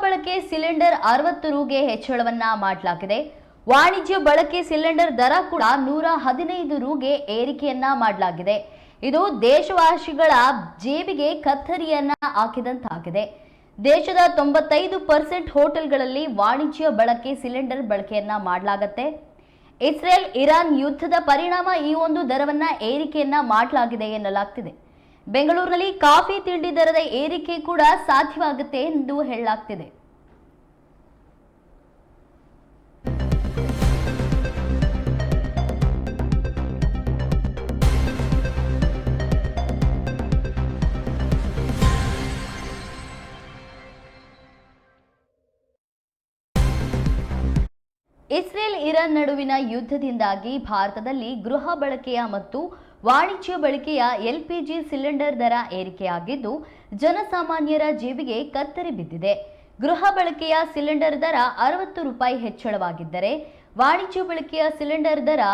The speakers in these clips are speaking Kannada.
ಬಳಕೆ ಸಿಲಿಂಡರ್ 60 ರುಗೆ ಹೆಚ್ಚಳವನ್ನ ಮಾಡಲಾಗಿದೆ. ವಾಣಿಜ್ಯ ಬಳಕೆ ಸಿಲಿಂಡರ್ ದರ ಕೂಡ 115 ರುಗೆ ಏರಿಕೆಯನ್ನ ಮಾಡಲಾಗಿದೆ. ಇದು ದೇಶವಾಸಿಗಳ ಜೇಬಿಗೆ ಕತ್ತರಿಯನ್ನ ಹಾಕಿದಂತಾಗಿದೆ. ದೇಶದ 95% ಹೋಟೆಲ್ಗಳಲ್ಲಿ ವಾಣಿಜ್ಯ ಬಳಕೆ ಸಿಲಿಂಡರ್ ಬಳಕೆಯನ್ನ ಮಾಡಲಾಗುತ್ತೆ. ಇಸ್ರೇಲ್ ಇರಾನ್ ಯುದ್ಧದ ಪರಿಣಾಮ ಈ ಒಂದು ದರವನ್ನ ಏರಿಕೆಯನ್ನ ಮಾಡಲಾಗಿದೆ ಎನ್ನಲಾಗ್ತಿದೆ. ಬೆಂಗಳೂರಿನಲ್ಲಿ ಕಾಫಿ ತಿಂಡಿ ದರದ ಏರಿಕೆ ಕೂಡ ಸಾಧ್ಯವಾಗುತ್ತೆ ಎಂದು ಹೇಳಲಾಗ್ತಿದೆ. ಇಸ್ರೇಲ್ ಇರಾನ್ ನಡುವಿನ ಯುದ್ಧದಿಂದಾಗಿ ಭಾರತದಲ್ಲಿ ಗೃಹ ಬಳಕೆಯ ಮತ್ತು ವಾಣಿಜ್ಯ ಬಳಕೆಯ ಎಲ್ಪಿಜಿ ಸಿಲಿಂಡರ್ ದರ ಏರಿಕೆಯಾಗಿದ್ದು ಜನಸಾಮಾನ್ಯರ ಜೇಬಿಗೆ ಕತ್ತರಿ ಬಿದ್ದಿದೆ. ಗೃಹ ಬಳಕೆಯ ಸಿಲಿಂಡರ್ ದರ 60 ರೂಪಾಯಿ ಹೆಚ್ಚಳವಾಗಿದ್ದರೆ ವಾಣಿಜ್ಯ ಬಳಕೆಯ ಸಿಲಿಂಡರ್ ದರ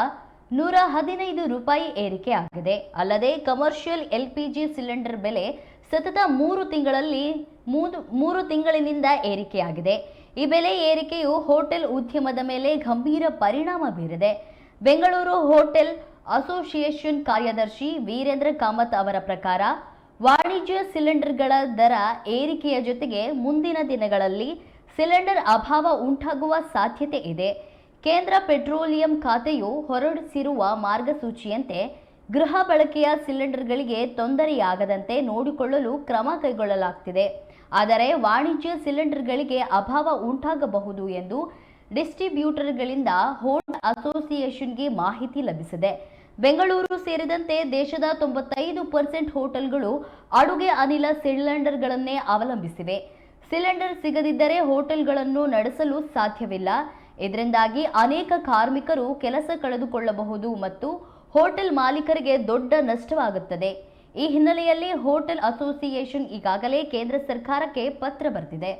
115 ರೂಪಾಯಿ ಏರಿಕೆಯಾಗಿದೆ. ಅಲ್ಲದೆ ಕಮರ್ಷಿಯಲ್ ಎಲ್ಪಿಜಿ ಸಿಲಿಂಡರ್ ಬೆಲೆ ಸತತ 3 ತಿಂಗಳಿನಿಂದ ಏರಿಕೆಯಾಗಿದೆ. ಈ ಬೆಲೆ ಏರಿಕೆಯು ಹೋಟೆಲ್ ಉದ್ಯಮದ ಮೇಲೆ ಗಂಭೀರ ಪರಿಣಾಮ ಬೀರಿದೆ. ಬೆಂಗಳೂರು ಹೋಟೆಲ್ ಅಸೋಸಿಯೇಷನ್ ಕಾರ್ಯದರ್ಶಿ ವೀರೇಂದ್ರ ಕಾಮತ್ ಅವರ ಪ್ರಕಾರ ವಾಣಿಜ್ಯ ಸಿಲಿಂಡರ್ಗಳ ದರ ಏರಿಕೆಯ ಜೊತೆಗೆ ಮುಂದಿನ ದಿನಗಳಲ್ಲಿ ಸಿಲಿಂಡರ್ ಅಭಾವ ಉಂಟಾಗುವ ಸಾಧ್ಯತೆ ಇದೆ. ಕೇಂದ್ರ ಪೆಟ್ರೋಲಿಯಂ ಖಾತೆಯು ಹೊರಡಿಸಿರುವ ಮಾರ್ಗಸೂಚಿಯಂತೆ ಗೃಹ ಬಳಕೆಯ ಸಿಲಿಂಡರ್ಗಳಿಗೆ ತೊಂದರೆಯಾಗದಂತೆ ನೋಡಿಕೊಳ್ಳಲು ಕ್ರಮ ಕೈಗೊಳ್ಳಲಾಗುತ್ತಿದೆ. ಆದರೆ ವಾಣಿಜ್ಯ ಸಿಲಿಂಡರ್ಗಳಿಗೆ ಅಭಾವ ಉಂಟಾಗಬಹುದು ಎಂದು ಡಿಸ್ಟ್ರಿಬ್ಯೂಟರ್ಗಳಿಂದ ಹೋಟೆಲ್ ಅಸೋಸಿಯೇಷನ್ಗೆ ಮಾಹಿತಿ ಲಭಿಸಿದೆ. ಬೆಂಗಳೂರು ಸೇರಿದಂತೆ ದೇಶದ 95% ಹೋಟೆಲ್ಗಳು ಅಡುಗೆ ಅನಿಲ ಸಿಲಿಂಡರ್ಗಳನ್ನೇ ಅವಲಂಬಿಸಿವೆ. ಸಿಲಿಂಡರ್ ಸಿಗದಿದ್ದರೆ ಹೋಟೆಲ್ಗಳನ್ನು ನಡೆಸಲು ಸಾಧ್ಯವಿಲ್ಲ. ಇದರಿಂದಾಗಿ ಅನೇಕ ಕಾರ್ಮಿಕರು ಕೆಲಸ ಕಳೆದುಕೊಳ್ಳಬಹುದು ಮತ್ತು ಹೋಟೆಲ್ ಮಾಲೀಕರಿಗೆ ದೊಡ್ಡ ನಷ್ಟವಾಗುತ್ತದೆ. ಈ ಹಿನ್ನೆಲೆಯಲ್ಲಿ ಹೋಟೆಲ್ ಅಸೋಸಿಯೇಷನ್ ಈಗಾಗಲೇ ಕೇಂದ್ರ ಸರ್ಕಾರಕ್ಕೆ ಪತ್ರ ಬರೆದಿದೆ.